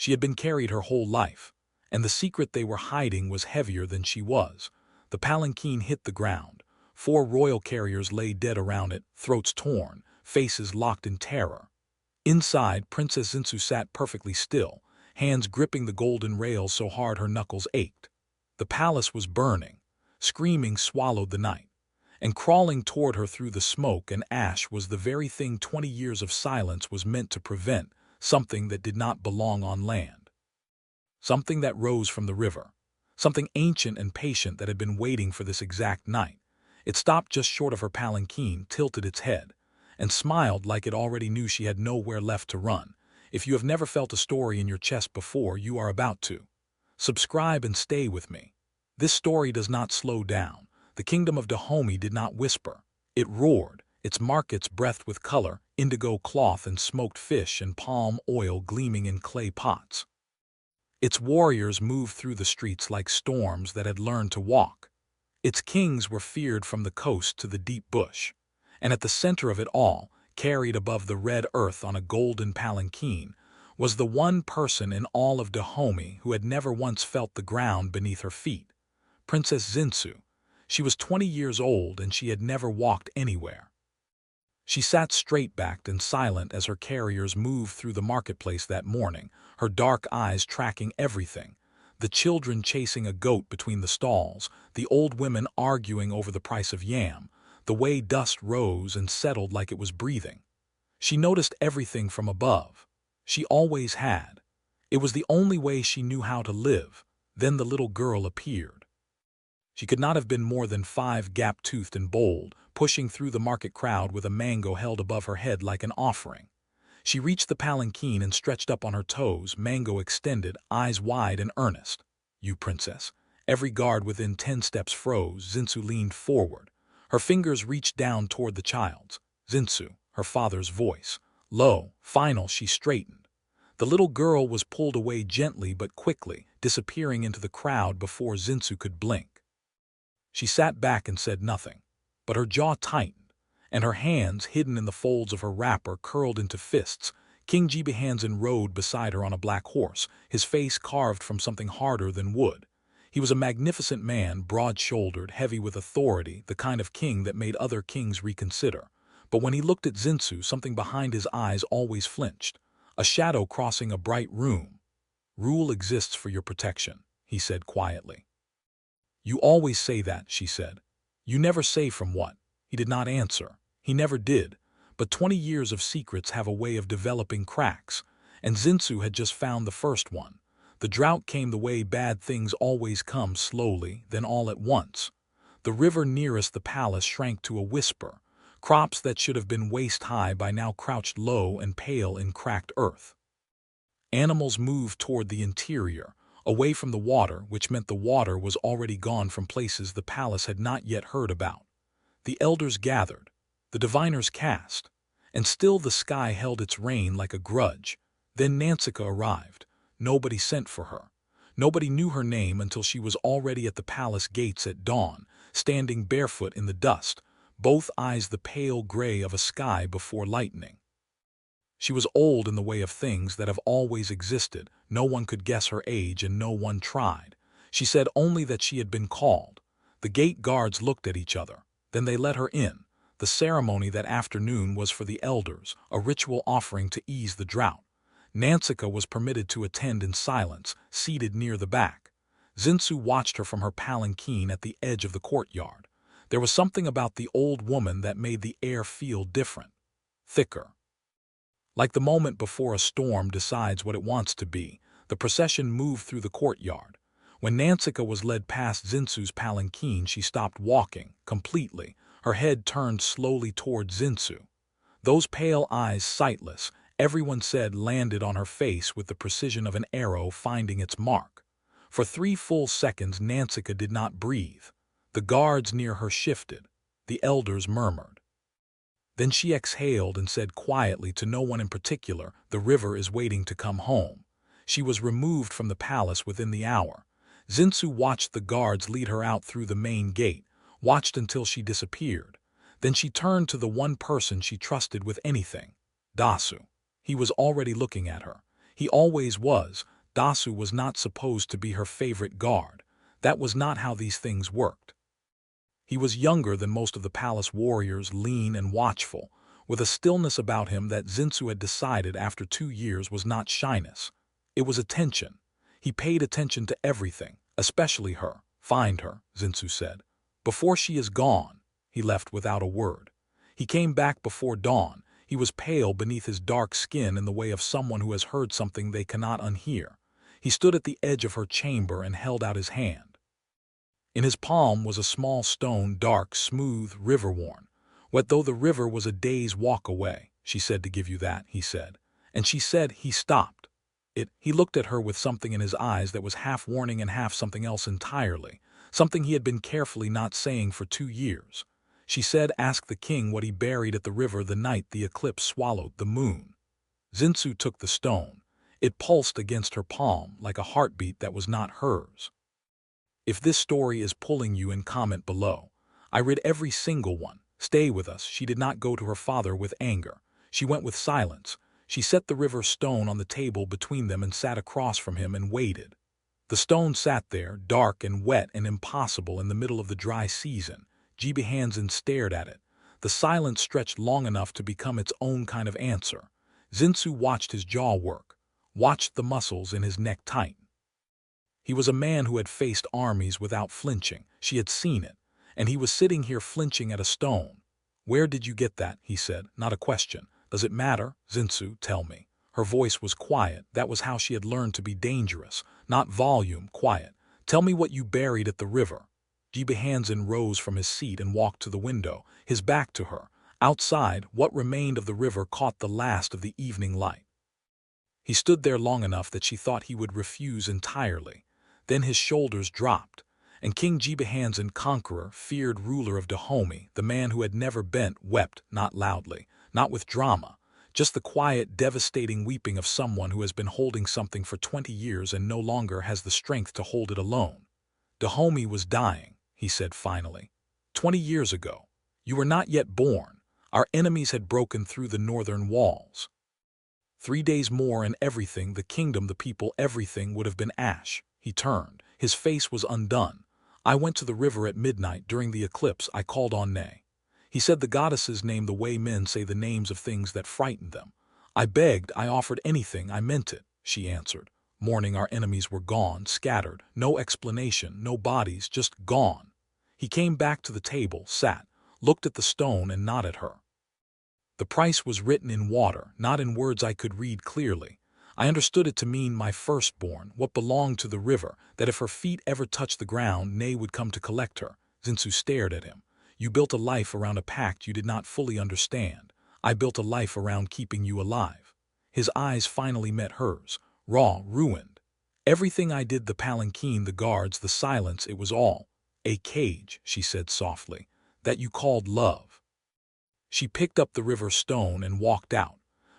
She had been carried her whole life, and the secret they were hiding was heavier than she was. The palanquin hit the ground. 4 royal carriers lay dead around it, throats torn, faces locked in terror. Inside, Princess Zinsu sat perfectly still, hands gripping the golden rails so hard her knuckles ached. The palace was burning. Screaming swallowed the night, and crawling toward her through the smoke and ash was the very thing 20 years of silence was meant to prevent, something that did not belong on land. Something that rose from the river. Something ancient and patient that had been waiting for this exact night. It stopped just short of her palanquin, tilted its head, and smiled like it already knew she had nowhere left to run. If you have never felt a story in your chest before, you are about to. Subscribe and stay with me. This story does not slow down. The kingdom of Dahomey did not whisper. It roared, its markets breathed with color, indigo cloth and smoked fish and palm oil gleaming in clay pots. Its warriors moved through the streets like storms that had learned to walk. Its kings were feared from the coast to the deep bush. And at the center of it all, carried above the red earth on a golden palanquin, was the one person in all of Dahomey who had never once felt the ground beneath her feet. Princess Zinsu. She was 20 years old and she had never walked anywhere. She sat straight-backed and silent as her carriers moved through the marketplace that morning, her dark eyes tracking everything. The children chasing a goat between the stalls, the old women arguing over the price of yam, the way dust rose and settled like it was breathing. She noticed everything from above. She always had. It was the only way she knew how to live. Then the little girl appeared. She could not have been more than 5, gap-toothed and bold, pushing through the market crowd with a mango held above her head like an offering. She reached the palanquin and stretched up on her toes, mango extended, eyes wide and earnest. "You, princess." Every guard within 10 steps froze. Zinsu leaned forward. Her fingers reached down toward the child's. "Zinsu," her father's voice. Low, final, she straightened. The little girl was pulled away gently but quickly, disappearing into the crowd before Zinsu could blink. She sat back and said nothing, but her jaw tightened, and her hands, hidden in the folds of her wrapper, curled into fists. King Jibihanzin rode beside her on a black horse, his face carved from something harder than wood. He was a magnificent man, broad-shouldered, heavy with authority, the kind of king that made other kings reconsider. But when he looked at Zinsu, something behind his eyes always flinched, a shadow crossing a bright room. "Rule exists for your protection," he said quietly. "You always say that," she said. "You never say from what." He did not answer. He never did. But 20 years of secrets have a way of developing cracks, and Zinsu had just found the first one. The drought came the way bad things always come, slowly, then all at once. The river nearest the palace shrank to a whisper. Crops that should have been waist-high by now crouched low and pale in cracked earth. Animals moved toward the interior, away from the water, which meant the water was already gone from places the palace had not yet heard about. The elders gathered, the diviners cast, and still the sky held its rain like a grudge. Then Nansika arrived. Nobody sent for her. Nobody knew her name until she was already at the palace gates at dawn, standing barefoot in the dust, both eyes the pale gray of a sky before lightning. She was old in the way of things that have always existed. No one could guess her age and no one tried. She said only that she had been called. The gate guards looked at each other. Then they let her in. The ceremony that afternoon was for the elders, a ritual offering to ease the drought. Nansika was permitted to attend in silence, seated near the back. Zinsu watched her from her palanquin at the edge of the courtyard. There was something about the old woman that made the air feel different, thicker. Like the moment before a storm decides what it wants to be, the procession moved through the courtyard. When Nansika was led past Zinsu's palanquin, she stopped walking, completely, her head turned slowly toward Zinsu. Those pale eyes, sightless, everyone said, landed on her face with the precision of an arrow finding its mark. For 3 full seconds Nansika did not breathe. The guards near her shifted. The elders murmured. Then she exhaled and said quietly to no one in particular, "The river is waiting to come home." She was removed from the palace within the hour. Zinsu watched the guards lead her out through the main gate, watched until she disappeared. Then she turned to the one person she trusted with anything, Dasu. He was already looking at her. He always was, Dasu was not supposed to be her favorite guard. That was not how these things worked. He was younger than most of the palace warriors, lean and watchful, with a stillness about him that Zinsu had decided after 2 years was not shyness. It was attention. He paid attention to everything, especially her. Find her, Zinsu said. Before she is gone. He left without a word. He came back before dawn. He was pale beneath his dark skin in the way of someone who has heard something they cannot unhear. He stood at the edge of her chamber and held out his hand. In his palm was a small stone, dark, smooth, river-worn. Wet though the river was a day's walk away. She said to give you that, he said. And she said he stopped. He looked at her with something in his eyes that was half warning and half something else entirely, something he had been carefully not saying for 2 years. She said, ask the king what he buried at the river the night the eclipse swallowed the moon. Zinsu took the stone. It pulsed against her palm like a heartbeat that was not hers. If this story is pulling you, in comment below. I read every single one. Stay with us. She did not go to her father with anger. She went with silence. She set the river stone on the table between them and sat across from him and waited. The stone sat there, dark and wet and impossible in the middle of the dry season. Jibi Hansen stared at it. The silence stretched long enough to become its own kind of answer. Zinsu watched his jaw work, watched the muscles in his neck tighten. He was a man who had faced armies without flinching. She had seen it, and he was sitting here flinching at a stone. Where did you get that? He said, not a question. Does it matter? Zinsu, tell me. Her voice was quiet. That was how she had learned to be dangerous. Not volume, quiet. Tell me what you buried at the river. Jibi Hansen rose from his seat and walked to the window, his back to her. Outside, what remained of the river caught the last of the evening light. He stood there long enough that she thought he would refuse entirely. Then his shoulders dropped, and King Jibi Hansen, conqueror, feared ruler of Dahomey, the man who had never bent, wept, not loudly, not with drama, just the quiet, devastating weeping of someone who has been holding something for 20 years and no longer has the strength to hold it alone. Dahomey was dying, he said finally. 20 years ago. You were not yet born. Our enemies had broken through the northern walls. 3 days more and everything, the kingdom, the people, everything would have been ash. He turned. His face was undone. I went to the river at midnight during the eclipse. I called on Ne. He said the goddess's name the way men say the names of things that frighten them. I begged, I offered anything, I meant it, she answered. Morning our enemies were gone, scattered, no explanation, no bodies, just gone. He came back to the table, sat, looked at the stone and nodded her. The price was written in water, not in words I could read clearly. I understood it to mean my firstborn, what belonged to the river, that if her feet ever touched the ground, Ne would come to collect her. Zinsu stared at him. You built a life around a pact you did not fully understand. I built a life around keeping you alive. His eyes finally met hers, raw, ruined. Everything I did, the palanquin, the guards, the silence, it was all a cage, she said softly, that you called love. She picked up the river stone and walked out.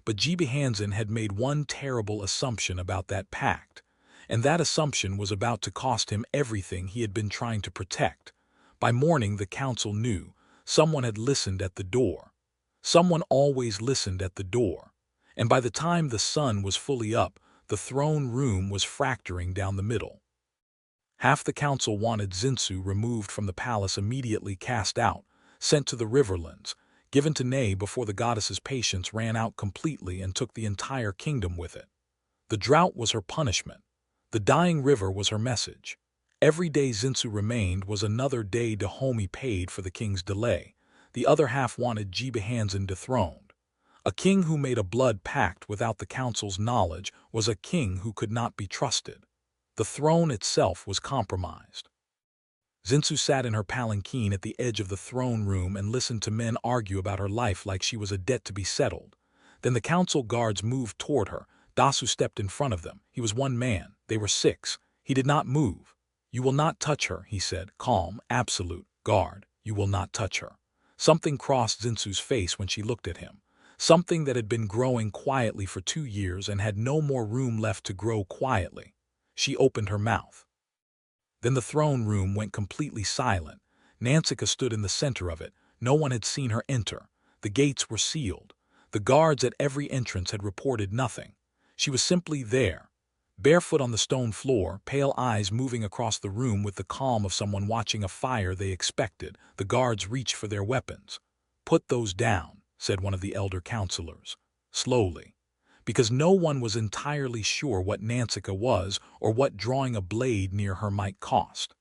But Jibi Hansen had made one terrible assumption about that pact, and that assumption was about to cost him everything he had been trying to protect. By morning the council knew. Someone had listened at the door. Someone always listened at the door. And by the time the sun was fully up, the throne room was fracturing down the middle. Half the council wanted Zinsu removed from the palace, immediately cast out, sent to the riverlands, given to Ne before the goddess's patience ran out completely and took the entire kingdom with it. The drought was her punishment. The dying river was her message. Every day Zinsu remained was another day Dahomey paid for the king's delay. The other half wanted Jibi Hansen dethroned. A king who made a blood pact without the council's knowledge was a king who could not be trusted. The throne itself was compromised. Zinsu sat in her palanquin at the edge of the throne room and listened to men argue about her life like she was a debt to be settled. Then the council guards moved toward her. Dasu stepped in front of them. He was one man. They were 6. He did not move. You will not touch her, he said, calm, absolute. Guard, you will not touch her. Something crossed Zinsu's face when she looked at him. Something that had been growing quietly for 2 years and had no more room left to grow quietly. She opened her mouth. Then the throne room went completely silent. Nansika stood in the center of it. No one had seen her enter. The gates were sealed. The guards at every entrance had reported nothing. She was simply there, Barefoot on the stone floor, pale eyes moving across the room with the calm of someone watching a fire they expected, the guards reached for their weapons. "Put those down," said one of the elder counselors, slowly, because no one was entirely sure what Nansika was or what drawing a blade near her might cost.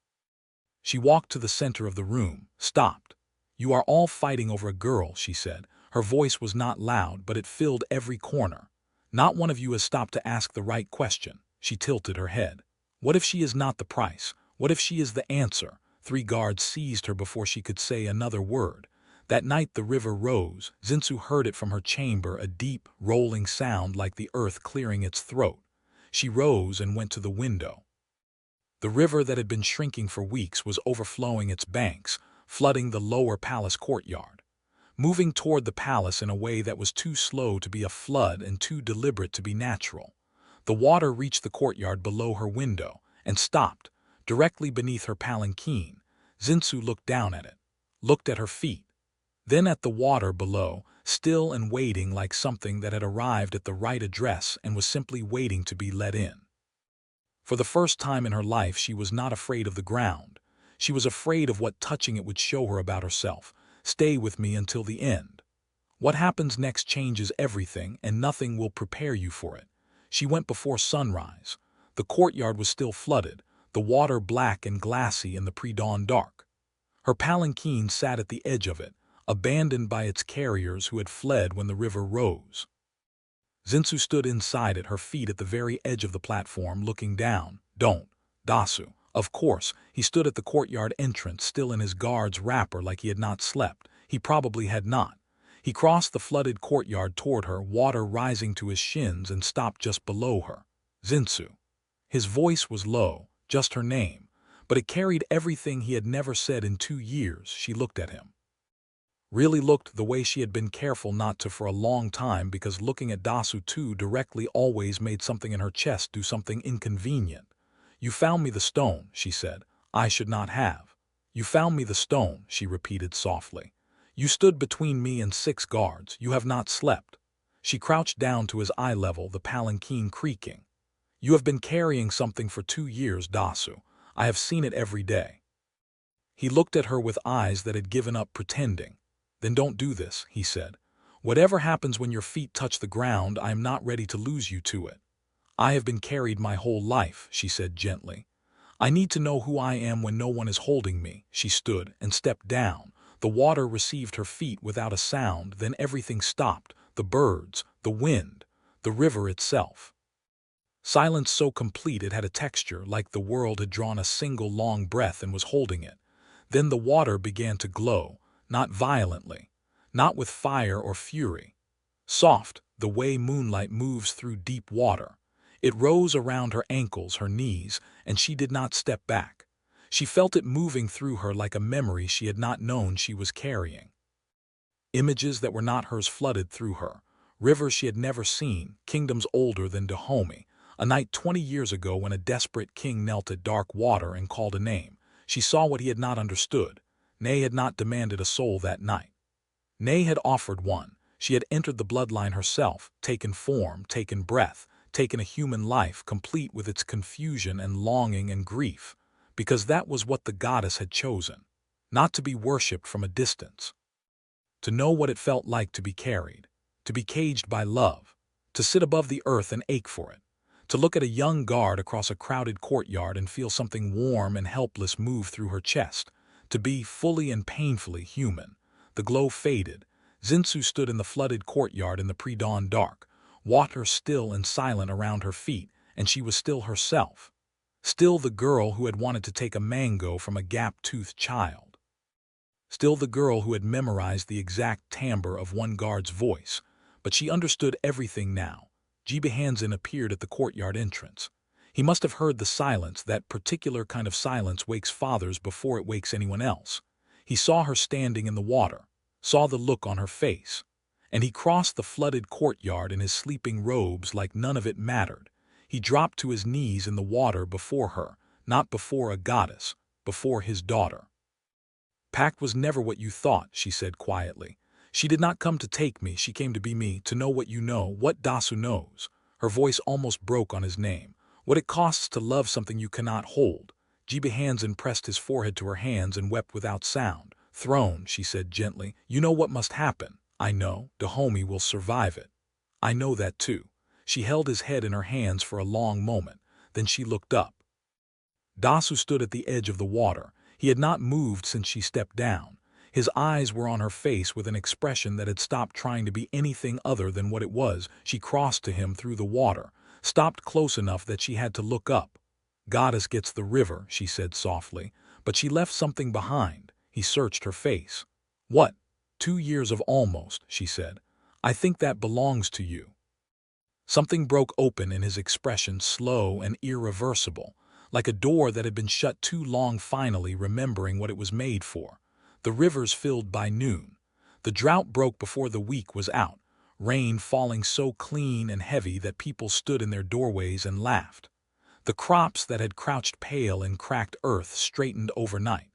She walked to the center of the room, stopped. "You are all fighting over a girl," she said. Her voice was not loud, but it filled every corner. "Not one of you has stopped to ask the right question." She tilted her head. "What if she is not the price? What if she is the answer?" 3 guards seized her before she could say another word. That night the river rose. Zinsu heard it from her chamber, a deep, rolling sound like the earth clearing its throat. She rose and went to the window. The river that had been shrinking for weeks was overflowing its banks, flooding the lower palace courtyard, moving toward the palace in a way that was too slow to be a flood and too deliberate to be natural. The water reached the courtyard below her window and stopped, directly beneath her palanquin. Zinsu looked down at it, looked at her feet, then at the water below, still and waiting like something that had arrived at the right address and was simply waiting to be let in. For the first time in her life she was not afraid of the ground. She was afraid of what touching it would show her about herself. "Stay with me until the end. What happens next changes everything, and nothing will prepare you for it." She went before sunrise. The courtyard was still flooded, the water black and glassy in the pre-dawn dark. Her palanquin sat at the edge of it, abandoned by its carriers who had fled when the river rose. Zinsu stood inside it, her feet at the very edge of the platform, looking down. "Don't, Dasu." Of course, he stood at the courtyard entrance, still in his guard's wrapper like he had not slept. He probably had not. He crossed the flooded courtyard toward her, water rising to his shins, and stopped just below her. "Zinsu." His voice was low, just her name, but it carried everything he had never said in 2 years. She looked at him. Really looked the way she had been careful not to for a long time, because looking at Dasu too directly always made something in her chest do something inconvenient. "You found me the stone," she said. "I should not have." "You found me the stone," she repeated softly. "You stood between me and 6 guards. You have not slept." She crouched down to his eye level, the palanquin creaking. "You have been carrying something for 2 years, Dasu. I have seen it every day." He looked at her with eyes that had given up pretending. "Then don't do this," he said. "Whatever happens when your feet touch the ground, I am not ready to lose you to it." "I have been carried my whole life," she said gently. "I need to know who I am when no one is holding me." She stood and stepped down. The water received her feet without a sound, then everything stopped, the birds, the wind, the river itself. Silence so complete it had a texture, like the world had drawn a single long breath and was holding it. Then the water began to glow, not violently, not with fire or fury. Soft, the way moonlight moves through deep water. It rose around her ankles, her knees, and she did not step back. She felt it moving through her like a memory she had not known she was carrying. Images that were not hers flooded through her. Rivers she had never seen, kingdoms older than Dahomey. A night 20 years ago when a desperate king knelt at dark water and called a name. She saw what he had not understood. Nay had not demanded a soul that night. Nay had offered one. She had entered the bloodline herself, taken form, taken breath, taken a human life, complete with its confusion and longing and grief, because that was what the goddess had chosen. Not to be worshipped from a distance. To know what it felt like to be carried, to be caged by love, to sit above the earth and ache for it, to look at a young guard across a crowded courtyard and feel something warm and helpless move through her chest, to be fully and painfully human. The glow faded. Zinsu stood in the flooded courtyard in the pre-dawn dark, water still and silent around her feet, and she was still herself. Still the girl who had wanted to take a mango from a gap-toothed child. Still the girl who had memorized the exact timbre of one guard's voice. But she understood everything now. Jibe Hansen appeared at the courtyard entrance. He must have heard the silence, that particular kind of silence wakes fathers before it wakes anyone else. He saw her standing in the water, saw the look on her face, and he crossed the flooded courtyard in his sleeping robes like none of it mattered. He dropped to his knees in the water before her, not before a goddess, before his daughter. "Pact was never what you thought," she said quietly. "She did not come to take me, she came to be me, to know what you know, what Dasu knows." Her voice almost broke on his name. What it costs to love something you cannot hold. Hansen pressed his forehead to her hands and wept without sound. Throne, she said gently, you know what must happen. I know, Dahomey will survive it. I know that too. She held his head in her hands for a long moment. Then she looked up. Dasu stood at the edge of the water. He had not moved since she stepped down. His eyes were on her face with an expression that had stopped trying to be anything other than what it was. She crossed to him through the water, stopped close enough that she had to look up. Goddess gets the river, she said softly, but she left something behind. He searched her face. What? 2 years of almost, she said. I think that belongs to you. Something broke open in his expression, slow and irreversible, like a door that had been shut too long, finally remembering what it was made for. The rivers filled by noon. The drought broke before the week was out, rain falling so clean and heavy that people stood in their doorways and laughed. The crops that had crouched pale in cracked earth straightened overnight.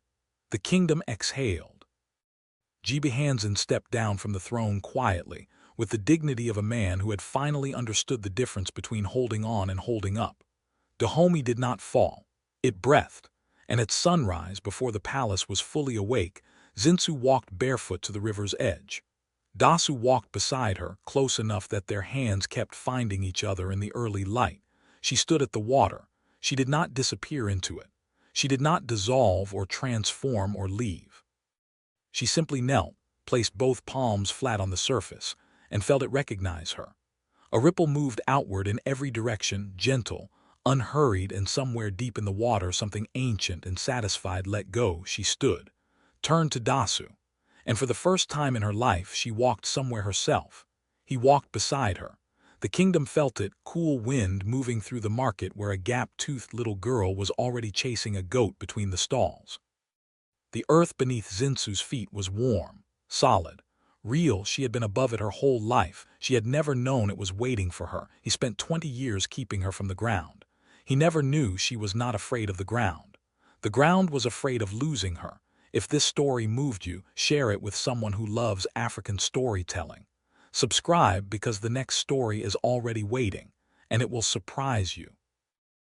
The kingdom exhaled. Hansen stepped down from the throne quietly, with the dignity of a man who had finally understood the difference between holding on and holding up. Dahomey did not fall. It breathed, and at sunrise, before the palace was fully awake, Zinsu walked barefoot to the river's edge. Dasu walked beside her, close enough that their hands kept finding each other in the early light. She stood at the water. She did not disappear into it. She did not dissolve or transform or leave. She simply knelt, placed both palms flat on the surface, and felt it recognize her. A ripple moved outward in every direction, gentle, unhurried, and somewhere deep in the water something ancient and satisfied let go. She stood, turned to Dasu, and for the first time in her life she walked somewhere herself. He walked beside her. The kingdom felt it, cool wind moving through the market where a gap-toothed little girl was already chasing a goat between the stalls. The earth beneath Zinsu's feet was warm, solid, real. She had been above it her whole life. She had never known it was waiting for her. He spent 20 years keeping her from the ground. He never knew she was not afraid of the ground. The ground was afraid of losing her. If this story moved you, share it with someone who loves African storytelling. Subscribe because the next story is already waiting, and it will surprise you.